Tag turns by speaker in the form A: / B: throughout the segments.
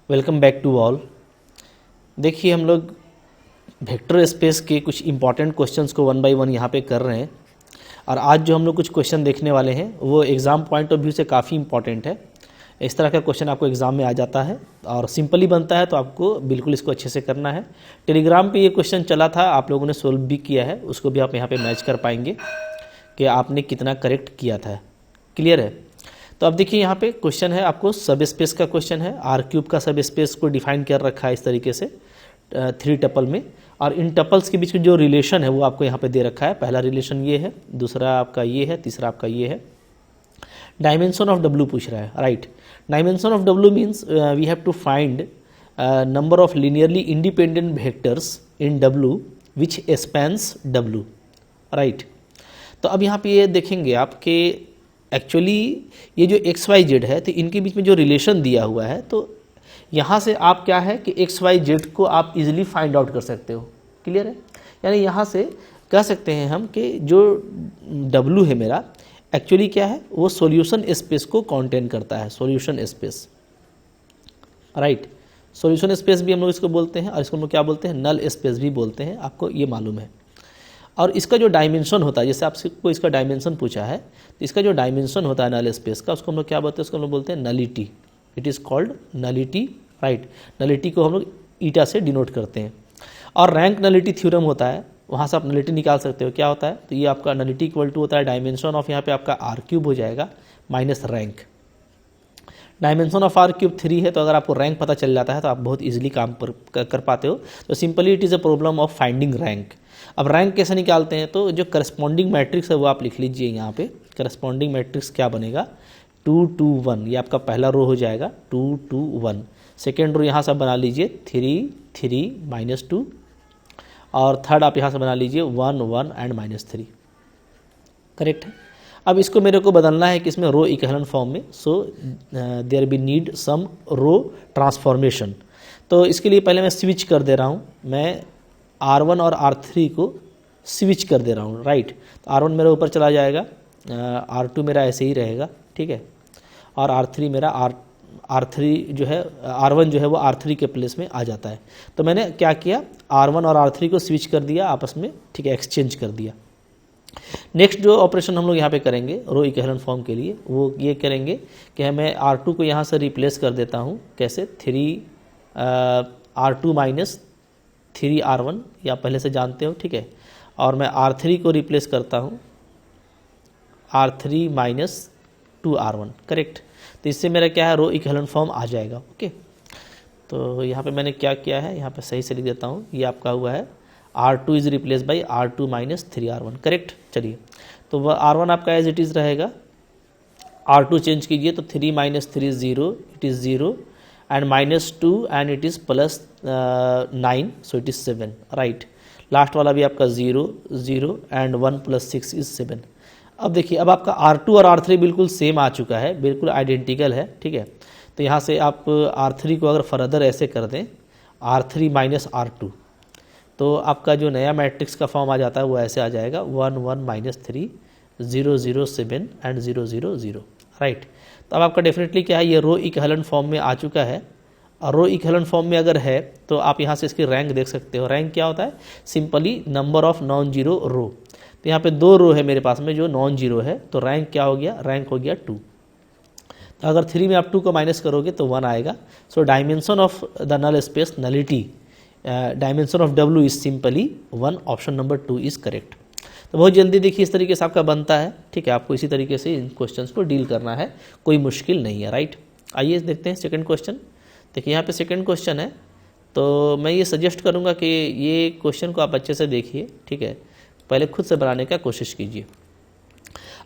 A: Welcome back to all. देखिए हम लोग वेक्टर स्पेस के कुछ इंपॉर्टेंट क्वेश्चंस को वन बाय वन यहाँ पे कर रहे हैं और आज जो हम लोग कुछ क्वेश्चन देखने वाले हैं वो एग्ज़ाम पॉइंट ऑफ व्यू से काफ़ी इंपॉर्टेंट है। इस तरह का क्वेश्चन आपको एग्ज़ाम में आ जाता है और सिंपली बनता है, तो आपको बिल्कुल इसको अच्छे से करना है। टेलीग्राम पे ये क्वेश्चन चला था, आप लोगों ने सोल्व भी किया है, उसको भी आप यहाँ पे मैच कर पाएंगे कि आपने कितना करेक्ट किया था। क्लियर है? तो अब देखिए यहाँ पे क्वेश्चन है, आपको सब स्पेस का क्वेश्चन है। आर क्यूब का सब स्पेस को डिफाइन कर रखा है इस तरीके से 3 टपल में, और इन टपल्स के बीच में जो रिलेशन है वो आपको यहाँ पे दे रखा है। पहला रिलेशन ये है, दूसरा आपका ये है, तीसरा आपका ये है। डायमेंशन ऑफ डब्ल्यू पूछ रहा है, right. Dimension of W means we have to find number of linearly independent vectors in W which spans W, right. तो अब यहाँ पे ये देखेंगे आप कि एक्चुअली ये जो एक्स वाई जेड है, तो इनके बीच में जो रिलेशन दिया हुआ है, तो यहाँ से आप क्या है कि एक्स वाई जेड को आप इजीली फाइंड आउट कर सकते हो। क्लियर है? यानी यहाँ से कह सकते हैं हम कि जो डब्ल्यू है मेरा, एक्चुअली क्या है, वो सॉल्यूशन स्पेस को कंटेन करता है। Solution space, right. Solution space भी हम लोग इसको बोलते हैं, और इसको हम लोग क्या बोलते हैं, नल स्पेस भी बोलते हैं, आपको ये मालूम है। और इसका जो डायमेंशन होता है, जैसे आपको इसका डायमेंशन पूछा है, तो इसका जो डायमेंशन होता है नल स्पेस का, उसको हम लोग क्या बोलते हैं, उसको हम लोग बोलते हैं nullity. It is called nullity, right. Nullity को हम लोग ईटा से डिनोट करते हैं। और रैंक नलिटी थ्योरम होता है, वहाँ से आप नलिटी निकाल सकते हो। क्या होता है, तो ये आपका नलिटी इक्वल टू होता है डायमेंशन ऑफ, यहाँ पे आपका आर क्यूब हो जाएगा minus rank. Dimension of R cube 3 है, तो अगर आपको रैंक पता चल जाता है तो आप बहुत इजीली काम कर पाते हो। तो simply it is a problem of finding rank. अब रैंक कैसे निकालते हैं, तो जो करस्पॉन्डिंग मैट्रिक्स है वो आप लिख लीजिए यहाँ पे। करस्पॉन्डिंग मैट्रिक्स क्या बनेगा, 2 2 1, ये आपका पहला रो हो जाएगा 2 2 1। सेकेंड रो यहाँ से बना लीजिए 3 3 -2, और थर्ड आप यहाँ से बना लीजिए 1 1 एंड -3। करेक्ट है? अब इसको मेरे को बदलना है कि इसमें रो इक्विवेलेंट फॉर्म में, so there be need some row transformation. तो इसके लिए पहले मैं स्विच कर दे रहा हूँ, मैं R1 और R3 को स्विच कर दे रहा हूँ, राइट। तो R1 मेरा ऊपर चला जाएगा, R2 मेरा ऐसे ही रहेगा, ठीक है, और R3 मेरा R3 जो है, R1 जो है वो R3 के प्लेस में आ जाता है। तो मैंने क्या किया, R1 और R3 को स्विच कर दिया आपस में, ठीक है, एक्सचेंज कर दिया। नेक्स्ट जो ऑपरेशन हम लोग यहाँ पे करेंगे रो इक्विवेलेंट फॉर्म के लिए, वो ये करेंगे कि मैं R2 को यहाँ से रिप्लेस कर देता हूँ। कैसे, 3R2 माइनस 3R1, ये आप पहले से जानते हो, ठीक है। और मैं R3 को रिप्लेस करता हूँ R3 माइनस 2R1, करेक्ट। तो इससे मेरा क्या है, रो इक्विवेलेंट फॉर्म आ जाएगा। ओके, तो यहाँ पे मैंने क्या किया है, यहाँ पे सही से लिख देता हूँ, ये आपका हुआ है R2 is replace by R2 minus 3R1, correct. चलिए, तो वह R1 आपका एज इट इज़ रहेगा, R2 चेंज कीजिए, तो 3 minus 3 0, it is 0, and -2 and it is plus 9, so it is 7, right. Last वाला भी आपका 0 0 एंड 1 + 6 इज़ 7। अब देखिए, अब आपका R2 और R3 बिल्कुल सेम आ चुका है, बिल्कुल आइडेंटिकल है, ठीक है। तो यहाँ से आप R3 को अगर फर्दर ऐसे कर दें, R3 माइनस R2, तो आपका जो नया मैट्रिक्स का फॉर्म आ जाता है वो ऐसे आ जाएगा 1 1 -3 0 0 7 एंड 0 0 0, राइट। तो अब आपका डेफिनेटली क्या है, ये रो इक्विवेलेंट फॉर्म में आ चुका है। और रो इक्विवेलेंट फॉर्म में अगर है तो आप यहाँ से इसकी रैंक देख सकते हो। रैंक क्या होता है, simply number of non zero row. तो यहाँ पे 2 रो है मेरे पास में जो नॉन जीरो है, तो रैंक क्या हो गया, रैंक हो गया 2। तो अगर 3 में आप 2 को माइनस करोगे तो 1 आएगा। So dimension of the null space, nullity, dimension of W is simply 1, option number 2 is correct. तो बहुत जल्दी देखिए इस तरीके से आपका बनता है, ठीक है। आपको इसी तरीके से इन क्वेश्चंस को डील करना है, कोई मुश्किल नहीं है, राइट। आइए देखते हैं सेकंड क्वेश्चन। देखिए यहाँ पे सेकंड क्वेश्चन है, तो मैं ये सजेस्ट करूँगा कि ये क्वेश्चन को आप अच्छे से देखिए, ठीक है। पहले खुद से बनाने का कोशिश कीजिए।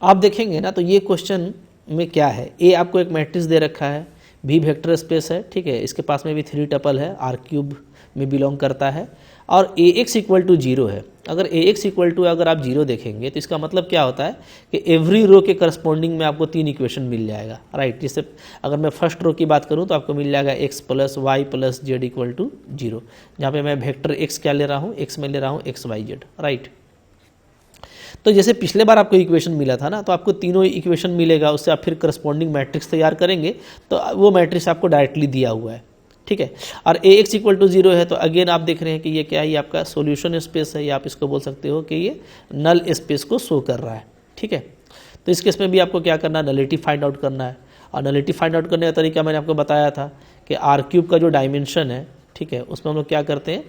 A: आप देखेंगे ना, तो ये क्वेश्चन में क्या है, ए आपको एक मैट्रिक्स दे रखा है, बी वेक्टर स्पेस है, ठीक है। इसके पास में भी 3 टपल है, आर क्यूब में बिलोंग करता है, और ए एक्स इक्वल टू 0 है। अगर ए एक्स इक्वल टू अगर आप 0 देखेंगे तो इसका मतलब क्या होता है कि एवरी रो के करस्पॉन्डिंग में आपको 3 इक्वेशन मिल जाएगा, राइट। जिससे अगर मैं फर्स्ट रो की बात करूं तो आपको मिल जाएगा x + y + z equal to 0, जहाँ पे मैं वेक्टर x क्या ले रहा हूँ, x में ले रहा हूँ x y z, राइट। तो जैसे पिछले बार आपको इक्वेशन मिला था ना, तो आपको तीनों इक्वेशन मिलेगा, उससे आप फिर करस्पॉन्डिंग मैट्रिक्स तैयार करेंगे, तो वो मैट्रिक्स आपको डायरेक्टली दिया हुआ है, ठीक है। और ए एक्स इक्वल टू 0 है तो अगेन आप देख रहे हैं कि ये क्या है, ये आपका सॉल्यूशन स्पेस है, या आप इसको बोल सकते हो कि ये नल स्पेस को शो कर रहा है, ठीक है। तो इस केस में भी आपको क्या करना है, नलिटी फाइंड आउट करना है। और नलिटी फाइंड आउट करने का तरीका मैंने आपको बताया था कि आर क्यूब का जो डायमेंशन है, ठीक है, उसमें हम लोग क्या करते हैं,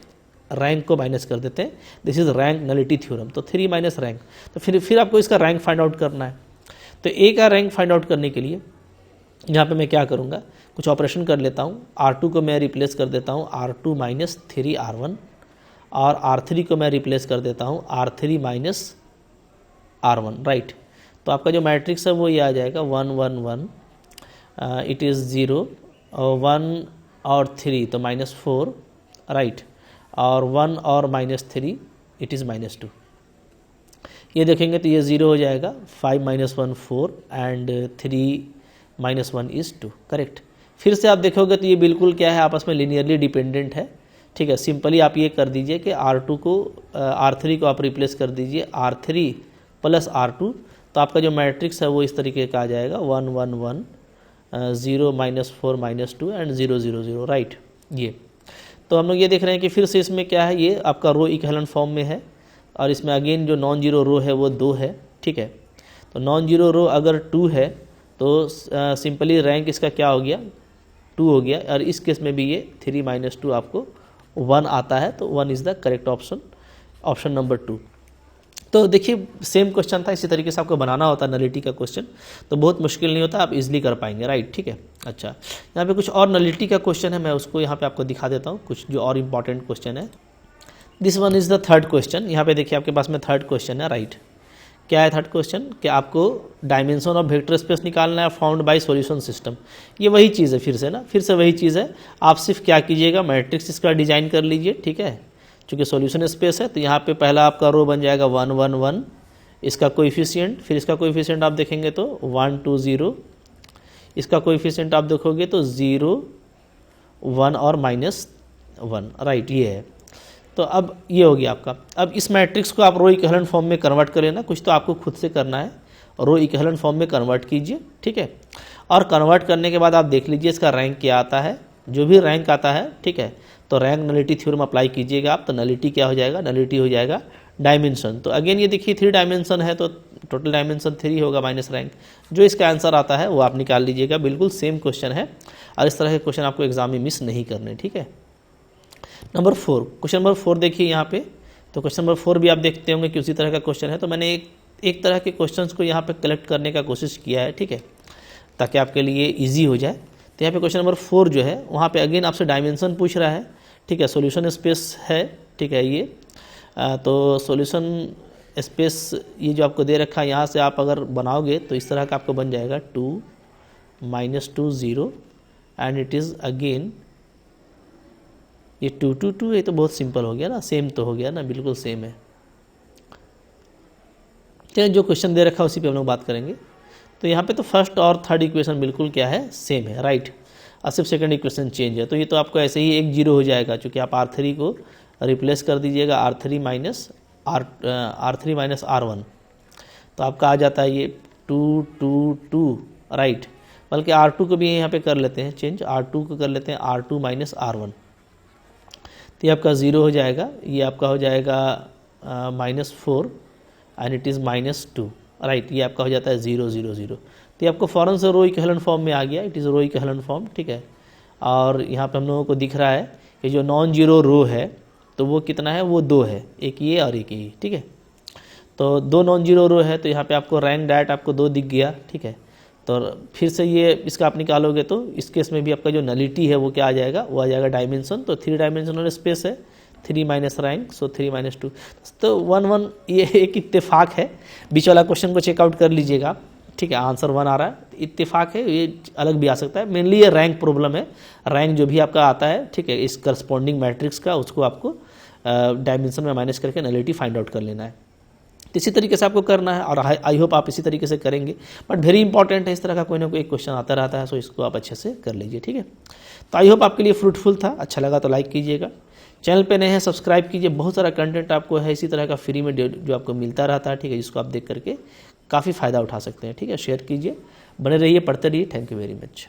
A: रैंक को माइनस कर देते हैं। This is rank nullity theorem. तो 3 माइनस रैंक, तो फिर आपको इसका रैंक फाइंड आउट करना है। तो ए का रैंक फाइंड आउट करने के लिए यहाँ पे मैं क्या करूँगा, कुछ ऑपरेशन कर लेता हूँ। R2 को मैं रिप्लेस कर देता हूँ R2 माइनस 3R1, और R3 को मैं रिप्लेस कर देता हूँ R3 माइनस R1, राइट। तो आपका जो मैट्रिक्स है वो ये आ जाएगा 1 1 1, इट इज़ 0, 1 और 3 तो -4, राइट, और 1 और -3 इट इज़ -2। ये देखेंगे तो ये 0 हो जाएगा, 5 - 1 4 एंड 3 - 1 इज़ 2, करेक्ट। फिर से आप देखोगे तो ये बिल्कुल क्या है, आपस में लीनियरली डिपेंडेंट है, ठीक है। सिंपली आप ये कर दीजिए कि R2 को R3 को आप रिप्लेस कर दीजिए R3 प्लस R2, तो आपका जो मैट्रिक्स है वो इस तरीके का आ जाएगा 1 1 1, 0 -4 -2 एंड 0 0 0, राइट। ये तो हम लोग ये देख रहे हैं कि फिर से इसमें क्या है, ये आपका रो इक्विवेलेंट फॉर्म में है, और इसमें अगेन जो नॉन जीरो रो है वो 2 है, ठीक है। तो नॉन जीरो रो अगर 2 है तो सिंपली रैंक इसका क्या हो गया, 2 हो गया, और इस केस में भी ये 3 - 2 आपको 1 आता है, तो 1 is the correct option, option number 2। तो देखिए सेम क्वेश्चन था, इसी तरीके से आपको बनाना होता है नलिटी का क्वेश्चन, तो बहुत मुश्किल नहीं होता, आप इजीली कर पाएंगे, राइट, ठीक है। अच्छा, यहाँ पे कुछ और नलिटी का क्वेश्चन है, मैं उसको यहाँ पे आपको दिखा देता हूँ, कुछ जो और इम्पॉर्टेंट क्वेश्चन है। This one is the third question. यहाँ पे देखिए आपके पास में थर्ड क्वेश्चन है, राइट। क्या है थर्ड क्वेश्चन, कि आपको डायमेंशन ऑफ वेक्टर स्पेस निकालना है फाउंड बाय सॉल्यूशन सिस्टम। ये वही चीज़ है, फिर से ना, फिर से वही चीज़ है। आप सिर्फ क्या कीजिएगा, मैट्रिक्स इसका डिजाइन कर लीजिए, ठीक है। चूँकि सॉल्यूशन स्पेस है तो यहाँ पे पहला आपका रो बन जाएगा 1 1 1, इसका कोएफिशिएंट, फिर इसका कोएफिशिएंट आप देखेंगे तो 1 2 0, इसका कोएफिशिएंट आप देखोगे तो 0 1 और -1, राइट, ये है। तो अब ये हो गया आपका। अब इस मैट्रिक्स को आप रो इक्विवेलेंट फॉर्म में कन्वर्ट करें ना, कुछ तो आपको खुद से करना है, रो इक्विवेलेंट फॉर्म में कन्वर्ट कीजिए, ठीक है। और कन्वर्ट करने के बाद आप देख लीजिए इसका रैंक क्या आता है, जो भी रैंक आता है, ठीक है। तो रैंक नलिटी थ्योरम अप्लाई कीजिएगा आप, तो नलिटी क्या हो जाएगा, नलिटी हो जाएगा डायमेंशन। तो अगेन ये देखिए 3 डायमेंशन है, तो टोटल डायमेंशन 3 होगा माइनस रैंक। जो इसका आंसर आता है वो आप निकाल लीजिएगा, बिल्कुल सेम क्वेश्चन है, और इस तरह के क्वेश्चन आपको एग्जाम में मिस नहीं करने, ठीक है। नंबर 4, क्वेश्चन नंबर 4 देखिए यहाँ पे। तो क्वेश्चन नंबर 4 भी आप देखते होंगे कि उसी तरह का क्वेश्चन है। तो मैंने एक तरह के क्वेश्चंस को यहाँ पे कलेक्ट करने का कोशिश किया है, ठीक है, ताकि आपके लिए इजी हो जाए। तो यहाँ पे क्वेश्चन नंबर 4 जो है, वहाँ पे अगेन आपसे डायमेंशन पूछ रहा है, ठीक है। सॉल्यूशन स्पेस है, ठीक है, ये तो सॉल्यूशन स्पेस ये जो आपको दे रखा है, यहाँ से आप अगर बनाओगे तो इस तरह का आपको बन जाएगा 2 -2 0 एंड इट इज़ अगेन ये 2 2 2। ये तो बहुत सिंपल हो गया ना, सेम तो हो गया ना, बिल्कुल सेम है। चलिए जो क्वेश्चन दे रखा है उसी पे हम लोग बात करेंगे। तो यहाँ पे तो फर्स्ट और थर्ड इक्वेशन बिल्कुल क्या है, सेम है, राइट। और सिर्फ सेकंड इक्वेशन चेंज है, तो ये तो आपको ऐसे ही 1 0 हो जाएगा, क्योंकि आप R3 को रिप्लेस कर दीजिएगा R3 माइनस R1, तो आपका आ जाता है ये 2 2 2, राइट। बल्कि R2 को भी यहाँ पे कर लेते हैं चेंज, R2 को कर लेते हैं R2 माइनस R1, तो ये आपका 0 हो जाएगा, ये आपका हो जाएगा -4 एंड इट इज़ -2, राइट। ये आपका हो जाता है 0 0 0। तो ये आपको फ़ौरन से रो इक्विवेलेंट फॉर्म में आ गया, it is row equivalent form, ठीक है। और यहाँ पे हम लोगों को दिख रहा है कि जो नॉन जीरो रो है तो वो कितना है, वो 2 है, एक ये और एक ये, ठीक है। तो 2 नॉन जीरो रो है, तो यहाँ पे आपको रैंक डायरेक्ट आपको 2 दिख गया, ठीक है। तो फिर से ये इसका आप निकालोगे तो इस केस में भी आपका जो नलिटी है वो क्या आ जाएगा, वो आ जाएगा डायमेंशन। तो 3 डायमेंशनल स्पेस है, 3 माइनस रैंक, सो 3 - 2, तो 1 1। ये एक इत्तेफाक है, बीच वाला क्वेश्चन को चेकआउट कर लीजिएगा, ठीक है। आंसर 1 आ रहा है, इत्तेफाक है, ये अलग भी आ सकता है। मेनली ये रैंक प्रॉब्लम है, रैंक जो भी आपका आता है, ठीक है, इस करस्पॉन्डिंग मैट्रिक्स का, उसको आपको डायमेंशन में माइनस करके नलिटी फाइंड आउट कर लेना है। तो इसी तरीके से आपको करना है, और आई होप आप इसी तरीके से करेंगे। बट वेरी इंपॉर्टेंट है, इस तरह का कोई ना कोई क्वेश्चन आता रहता है, सो इसको आप अच्छे से कर लीजिए, ठीक है। तो आई होप आपके लिए फ्रूटफुल था, अच्छा लगा तो लाइक कीजिएगा, चैनल पे नए हैं सब्सक्राइब कीजिए। बहुत सारा कंटेंट आपको है इसी तरह का फ्री में जो आपको मिलता रहता है, ठीक है, जिसको आप देख करके काफ़ी फ़ायदा उठा सकते हैं, ठीक है। शेयर कीजिए, बने रहिए, पढ़ते रहिए। Thank you very much.